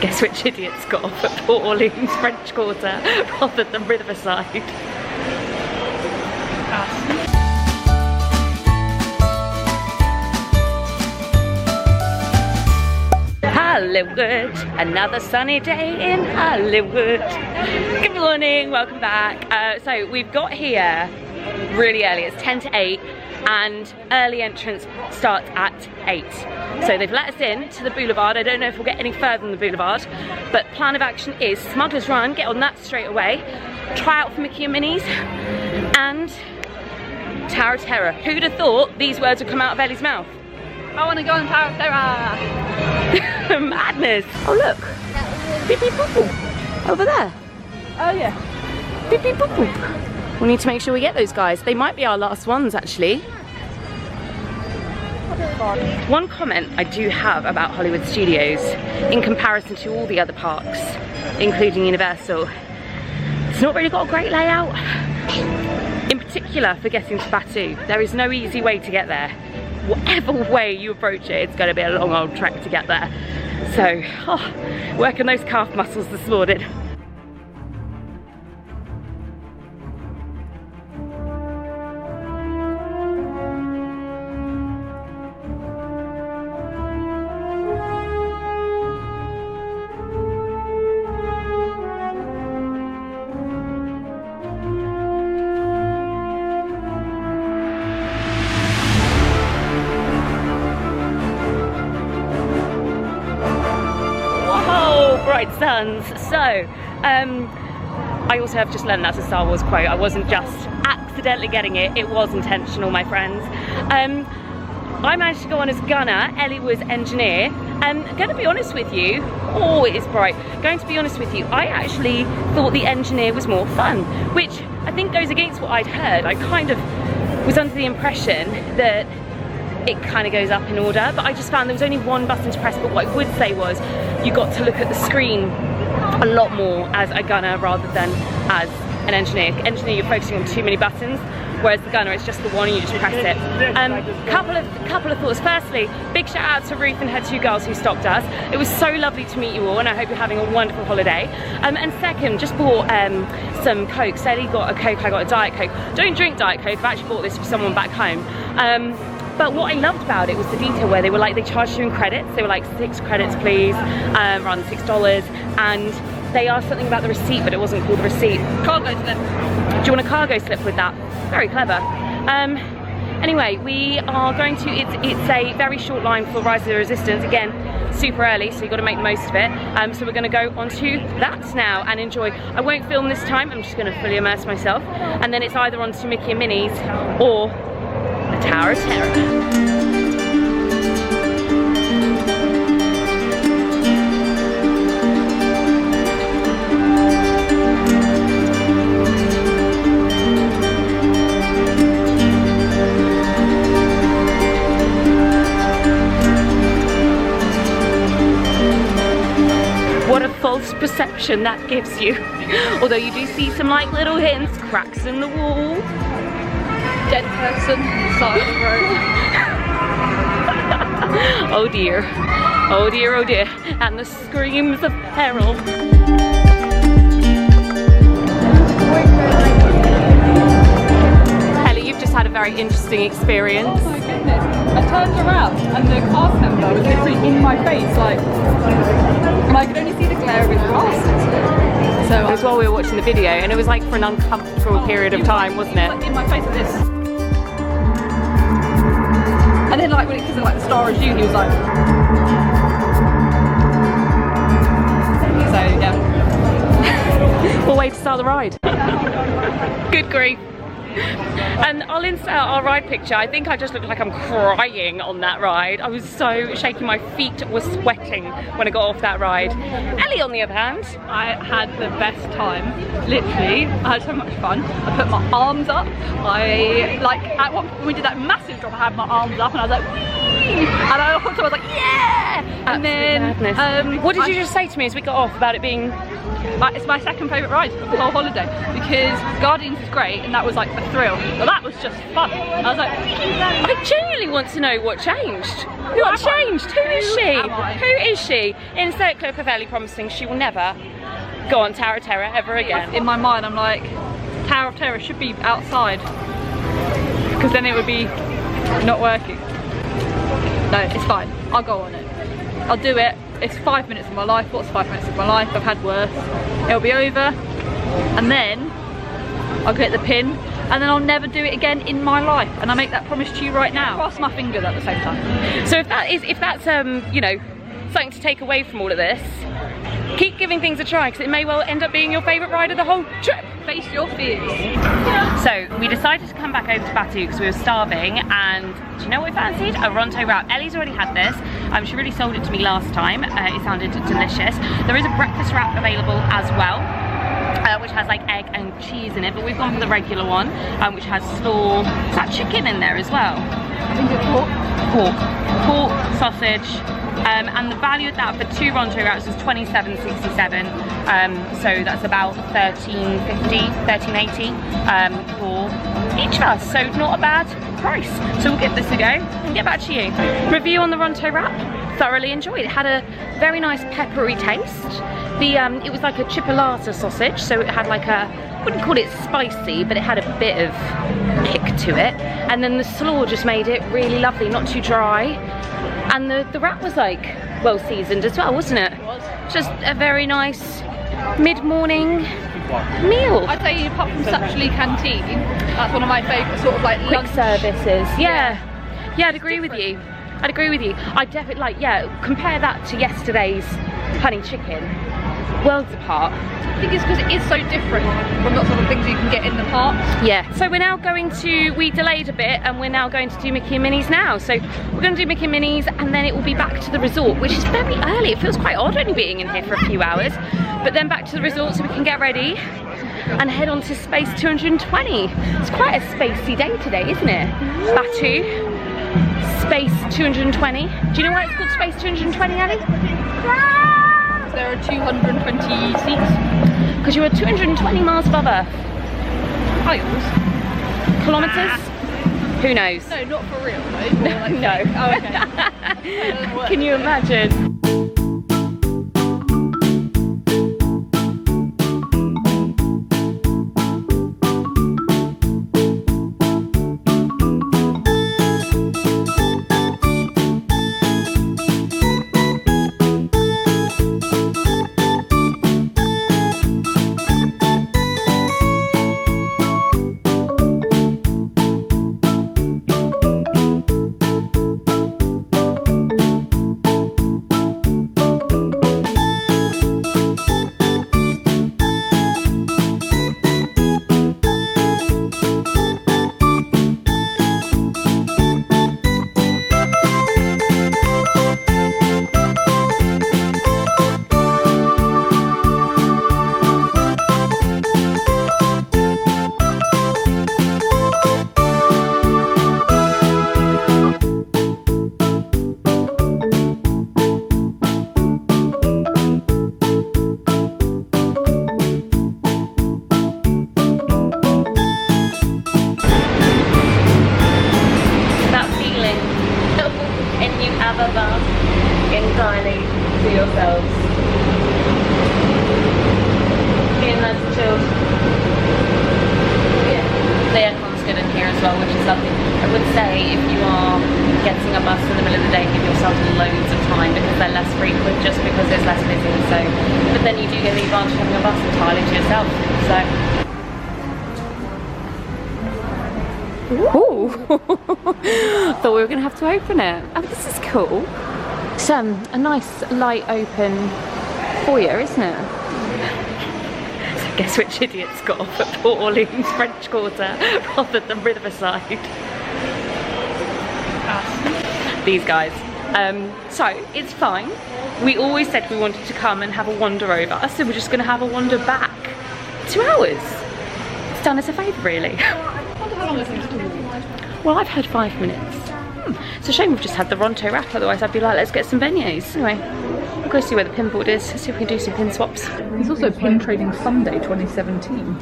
Guess which idiot's got off at Port Orleans French Quarter rather than Riverside. Hollywood, another sunny day in Hollywood. Good morning, welcome back. So we've got here really early, it's 10 to 8 and early entrance starts at 8. So they've let us in to the boulevard. I don't know if we'll get any further than the boulevard, but plan of action is Smuggler's Run, get on that straight away, try out for Mickey and Minnie's and Tower of Terror. Who'd have thought these words would come out of Ellie's mouth? I want to go on Tower of Terror! Madness! Oh look! Beep beep boop boop! Over there! Oh yeah. Beep beep boop boop! We need to make sure we get those guys. They might be our last ones actually. One comment I do have about Hollywood Studios in comparison to all the other parks, including Universal, it's not really got a great layout. In particular for getting to Batuu, there is no easy way to get there. Whatever way you approach it, it's going to be a long old trek to get there. So, working those calf muscles this morning. Bright suns. So I also have just learned that's a Star Wars quote. I wasn't just accidentally getting it, it was intentional, my friends. I managed to go on as gunner, Ellie was engineer. I'm going to be honest with you, oh it is bright, going to be honest with you, I actually thought the engineer was more fun, which I think goes against what I'd heard. I kind of was under the impression that it kind of goes up in order, but I just found there was only one button to press. But what I would say was you got to look at the screen a lot more as a gunner rather than as an engineer. Engineer, you're focusing on too many buttons, whereas the gunner, it's just the one and you just press it. Couple of thoughts. Firstly, big shout out to Ruth and her 2 girls who stopped us. It was so lovely to meet you all and I hope you're having a wonderful holiday. And second, just bought some Coke. Ellie got a Coke, I got a Diet Coke. Don't drink Diet Coke, I've actually bought this for someone back home. But what I loved about it was the detail where they were like, they charged you in credits. They were like 6 credits please, around $6. And they asked something about the receipt, but it wasn't called a receipt. Cargo slip. Do you want a cargo slip with that? Very clever. Anyway, we are going to, it's a very short line for Rise of the Resistance. Again, super early, so you've got to make the most of it. So we're going to go onto that now and enjoy. I won't film this time, I'm just going to fully immerse myself. And then it's either onto Mickey and Minnie's or the Tower of Terror. What a false perception that gives you. Although you do see some like little hints, cracks in the wall. Dead person, side of the road. Oh dear, oh dear, oh dear. And the screams of peril. Ellie, you've just had a very interesting experience. Oh my goodness. I turned around and the cast member was literally in my face, like, and I could only see the glare of his glasses. So it was while we were watching the video and it was like for an uncomfortable period of time, wasn't it? Like in my face like this. And then like when it was like the star is you, he was like. So yeah. What way to start the ride? Good grief. And I'll insert our ride picture. I think I just looked like I'm crying on that ride. I was so shaking, my feet were sweating when I got off that ride. Ellie, on the other hand, I had the best time. Literally, I had so much fun. I put my arms up. I like at one point when we did that massive drop, I had my arms up and I was like, whee! And I was like, yeah! And absolute then madness. What did you just say to me as we got off about it being Like, it's my second favourite ride of the whole holiday, because Guardians is great and that was like a thrill, but that was just fun. I was like, I genuinely want to know what changed. What changed? Who is she? Who is she? Insert clip of Ellie promising she will never go on Tower of Terror ever again. in my mind I'm like, Tower of Terror should be outside, because then it would be not working. No, it's fine. I'll go on it. I'll do it. It's 5 minutes of my life. What's 5 minutes of my life? I've had worse. It'll be over, and then I'll get the pin, and then I'll never do it again in my life. And I make that promise to you right now. Cross my fingers at the same time. So if that's you know, something to take away from all of this, keep giving things a try, because it may well end up being your favourite ride of the whole trip. Face your fears. So we decided to come back over to Batuu because we were starving, and do you know what we fancied? A Ronto wrap. Ellie's already had this. She really sold it to me last time. It sounded delicious. There is a breakfast wrap available as well, which has like egg and cheese in it, but we've gone for the regular one, which has slaw. Is that chicken in there as well? I think it's pork. Pork, sausage. And the value of that for 2 Ronto wraps was $27.67, so that's about $13.50, $13.80 for each of us, so not a bad price. So we'll give this a go and get back to you. Review on the Ronto wrap, thoroughly enjoyed. It had a very nice peppery taste. It was like a chipolata sausage, so it had like a, I wouldn't call it spicy, but it had a bit of kick to it. And then the slaw just made it really lovely, not too dry. And the wrap was like well seasoned as well, wasn't it? It was. Just a very nice mid-morning meal. I'd say apart from Satchley Canteen, that's one of my favourite sort of like Quick lunch services. Yeah, I'd agree with you. I'd agree with you. I definitely like, yeah, compare that to yesterday's honey chicken. Worlds apart. I think it's because it is so different from lots of the things you can get in the parks. Yeah, so we're now going to, we delayed a bit and we're now going to do Mickey and Minnie's now. So we're going to do Mickey and Minnie's and then it will be back to the resort, which is very early. It feels quite odd only being in here for a few hours. But then back to the resort so we can get ready and head on to Space 220. It's quite a spacey day today, isn't it? Batuu, Space 220. Do you know why it's called Space 220, Ellie? There are 220 seats. Because you are 220 miles above Earth. Miles? Kilometres? Who knows? No, not for real though. Like No. Oh, okay. Can you imagine? Entirely to yourselves. Being nice and chilled. Yeah. The aircon's good in here as well, which is lovely. I would say if you are getting a bus in the middle of the day, give yourself loads of time because they're less frequent just because it's less busy. So, but then you do get the advantage of having a bus entirely to yourself. So. Ooh! Thought we were going to have to open it. Oh, this is cool. It's a nice light open foyer, isn't it? So guess which idiot's got off at Port Orleans French Quarter rather than Riverside? Us. These guys. So it's fine. We always said we wanted to come and have a wander over, so we're just going to have a wander back. 2 hours. It's done us a favour, really. Well, I've had 5 minutes. It's a shame we've just had the Ronto wrap, otherwise I'd be like, let's get some beignets. Anyway, we've go see where the pin board is. Let's see if we can do some pin swaps. There's also Pin Trading Sunday 2017.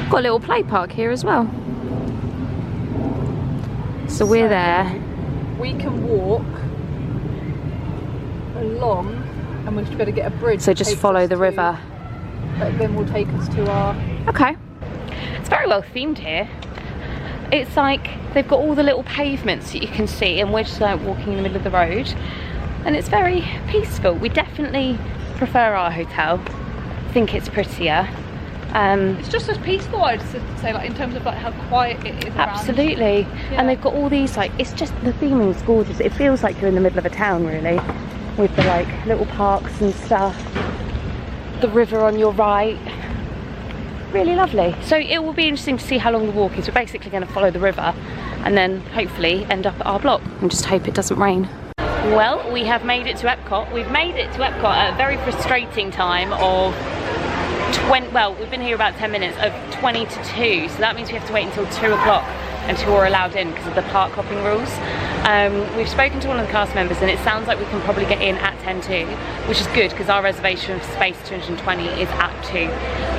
Got a little play park here as well. So we're there. We can walk along and we're just going to get a bridge. So just follow the river. But then we'll take us to our... Okay. It's very well themed here. It's like they've got all the little pavements that you can see and we're just like walking in the middle of the road. And it's very peaceful. We definitely prefer our hotel. I think it's prettier. It's just as peaceful, I'd say, like in terms of like how quiet it is. Absolutely. Yeah. And they've got all these like, it's just, the theming's gorgeous. It feels like you're in the middle of a town really, with the like little parks and stuff. The river on your right. Really lovely. So it will be interesting to see how long the walk is. We're basically going to follow the river and then hopefully end up at our block and just hope it doesn't rain. Well, we have made it to Epcot. We've made it to Epcot at a very frustrating time of well, we've been here about 10 minutes, of 20 to 2, so that means we have to wait until 2 o'clock until we're allowed in because of the park hopping rules. We've spoken to one of the cast members and it sounds like we can probably get in at 10 to, which is good because our reservation for space 220 is at 2.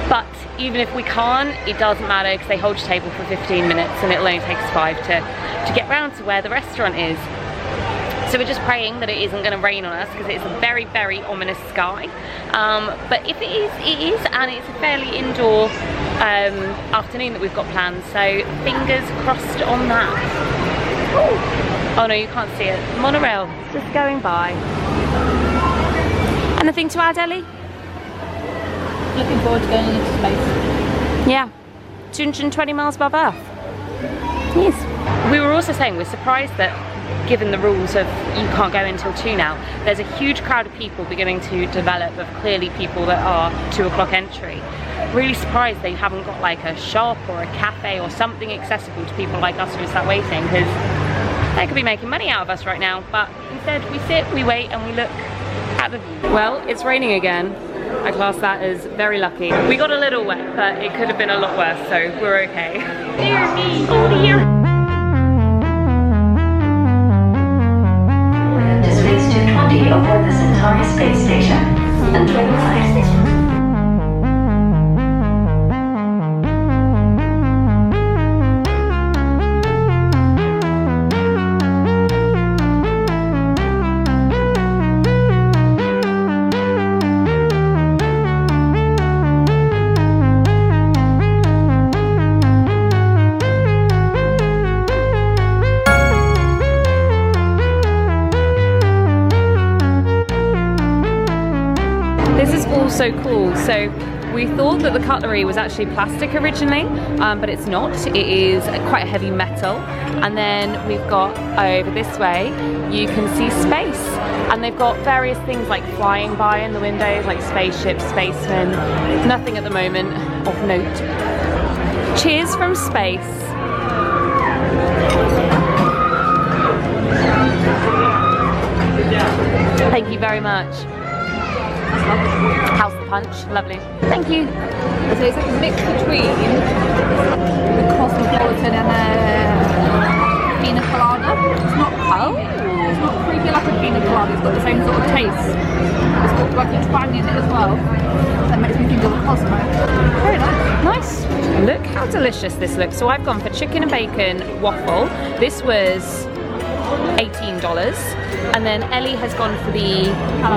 But even if we can't, it doesn't matter because they hold your table for 15 minutes and it'll only take us 5 to get round to where the restaurant is. So we're just praying that it isn't going to rain on us because it's a very, very ominous sky. But if it is, it is, and it's a fairly indoor afternoon that we've got planned. So fingers crossed on that. Ooh. Oh no, you can't see it. Monorail just going by. Anything to add, Ellie? Looking forward to going into space. Yeah, 220 miles above Earth. Yes. We were also saying we're surprised that, given the rules of you can't go until 2 now, there's a huge crowd of people beginning to develop, of clearly people that are 2 o'clock entry. Really surprised they haven't got like a shop or a cafe or something accessible to people like us who sat waiting, because they could be making money out of us right now. But instead we sit, we wait and we look at the view. Well, it's raining again. I class that as very lucky. We got a little wet, but it could have been a lot worse, so we're okay. Dear me, oh dear. Space 220 aboard this entire space station. Enjoy the ride. So cool. So we thought that the cutlery was actually plastic originally, but it's not. It is quite a heavy metal. And then we've got over this way, you can see space. And they've got various things like flying by in the windows, like spaceships, spacemen. Nothing at the moment of note. Cheers from space. Thank you very much. How's the punch? Lovely. Thank you. So it's like a mix between the Cosmopolitan and a Pina Colada. It's not creepy. It's not creepy like a Pina Colada. It's got the same sort of taste. It's got like a twang in it as well. That makes me think of a Cosmo. Very nice. Nice. Look how delicious this looks. So I've gone for chicken and bacon waffle. This was $18. And then Ellie has gone for the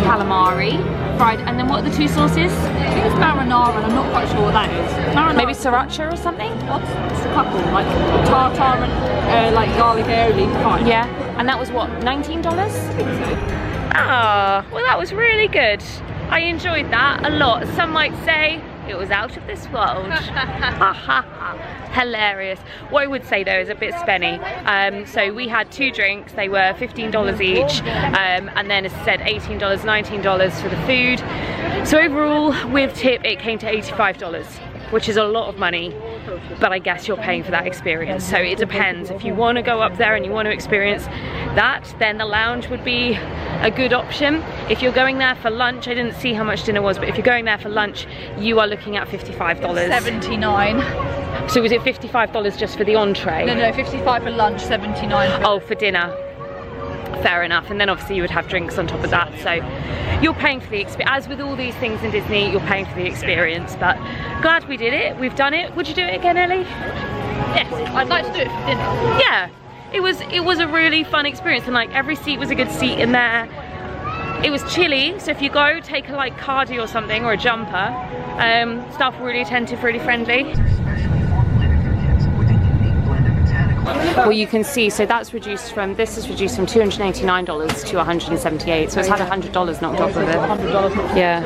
calamari fried. And then what are the 2 sauces? I think it's marinara and I'm not quite sure what that is. Marinara. Maybe sriracha or something? It's a couple, like tartar and like garlic aioli. Fine. Yeah. And that was what, $19? I think so. Ah, well that was really good. I enjoyed that a lot. Some might say it was out of this world. Hilarious. What I would say though is a bit spenny. So we had 2 drinks, they were $15 each, and then as I said, $18, $19 for the food. So overall, with tip, it came to $85, which is a lot of money, but I guess you're paying for that experience. So it depends. If you want to go up there and you want to experience that, then the lounge would be a good option. If you're going there for lunch, I didn't see how much dinner was, but if you're going there for lunch, you are looking at $55. 79. So was it $55 just for the entree? No, 55 for lunch, 79 Oh, for dinner. Fair enough. And then obviously you would have drinks on top of that. So you're paying for the experience. As with all these things in Disney, you're paying for the experience. But glad we did it. We've done it. Would you do it again, Ellie? Yes, I'd like to do it for dinner. Yeah. It was a really fun experience, and like every seat was a good seat in there. It was chilly, so if you go, take a like cardi or something, or a jumper. Staff were really attentive, really friendly. Well, you can see, so that's reduced from, this is reduced from $289 to $178, so it's had $100 knocked off of it. Yeah.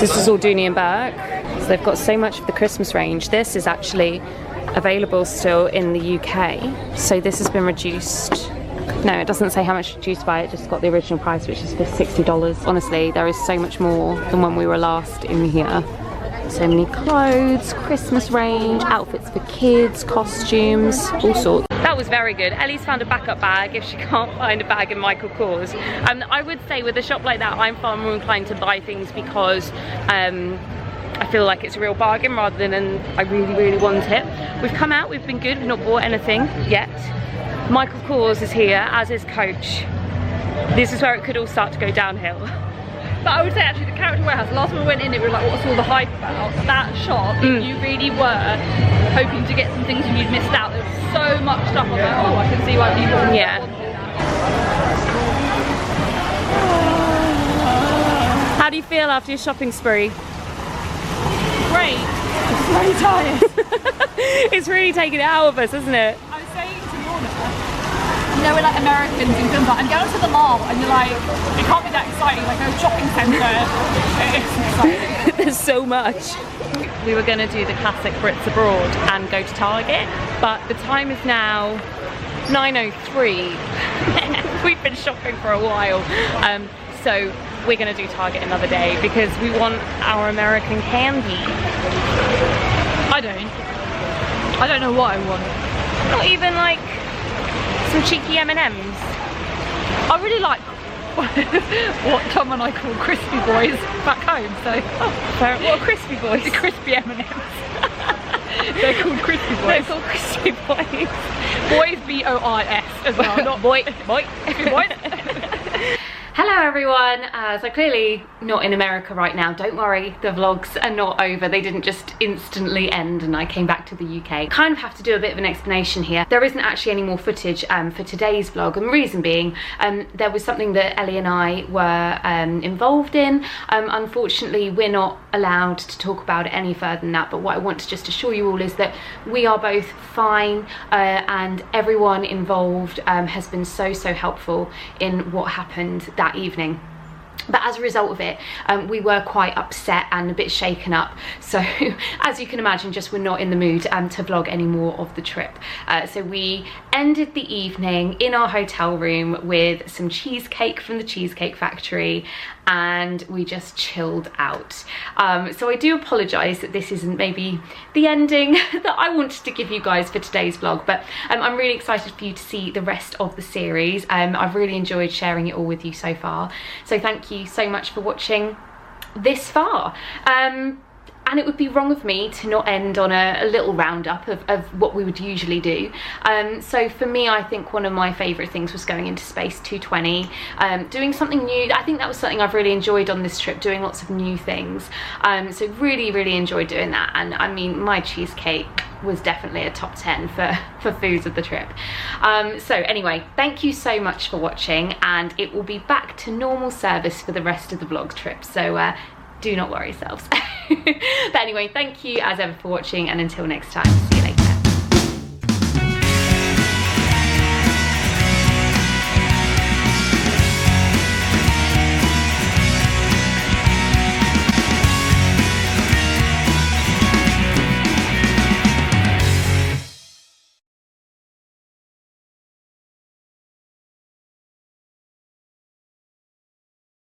This is all Dooney and Burke. So they've got so much of the Christmas range. This is actually available still in the UK, so this has been reduced. No, it doesn't say how much reduced by, it just got the original price, which is for $60. Honestly, there is so much more than when we were last in here. So many clothes, Christmas range, outfits for kids, costumes, all sorts. That was very good. Ellie's found a backup bag if she can't find a bag in Michael Kors. I would say with a shop like that, I'm far more inclined to buy things because I feel like it's a real bargain rather than I really, really want it. We've come out, we've been good, we've not bought anything yet. Michael Kors is here, as is Coach. This is where it could all start to go downhill. But I would say actually the character warehouse, the last time we went in it, we were like, what's all the hype about? That shop, if you really were hoping to get some things and you'd missed out, there was so much stuff. I was like, oh, I can see why people want that. How do you feel after your shopping spree? Great. I'm very tired. It's really taken it out of us, isn't it? I was saying to Lorna, you know, we're like Americans in films, like, I'm going to the mall, and you're like, it can't be that exciting, like a shopping centre. It's exciting. There's so much. We were going to do the classic Brits Abroad and go to Target, but the time is now 9:03. We've been shopping for a while, so we're going to do Target another day because we want our American candy. I don't know what I want. Not even like some cheeky M&Ms. I really like what Tom and I call crispy boys back home, so What are crispy boys? the crispy M&Ms. They're called crispy boys. They're called crispy boys. Boys, B-O-I-S as well, not boy. crispy boys. Hello everyone, so clearly not in America right now. Don't worry, the vlogs are not over. They didn't just instantly end and I came back to the UK. Kind of have to do a bit of an explanation here. There isn't actually any more footage for today's vlog, and the reason being there was something that Ellie and I were involved in. Unfortunately, we're not allowed to talk about it any further than that, but what I want to just assure you all is that we are both fine and everyone involved has been so helpful in what happened that evening. But as a result of it, we were quite upset and a bit shaken up. So as you can imagine, just we're not in the mood to vlog any more of the trip. So we ended the evening in our hotel room with some cheesecake from the Cheesecake Factory, and we just chilled out. So I do apologise that this isn't maybe the ending that I wanted to give you guys for today's vlog, but I'm really excited for you to see the rest of the series. I've really enjoyed sharing it all with you so far. So thank you so much for watching this far. And it would be wrong of me to not end on a little roundup of what we would usually do. So for me, I think one of my favourite things was going into Space 220, doing something new. I think that was something I've really enjoyed on this trip, doing lots of new things. So really enjoyed doing that. And I mean, my cheesecake was definitely a top 10 for foods of the trip. So anyway, thank you so much for watching, and it will be back to normal service for the rest of the vlog trip. So do not worry yourselves. But anyway, thank you as ever for watching, and until next time.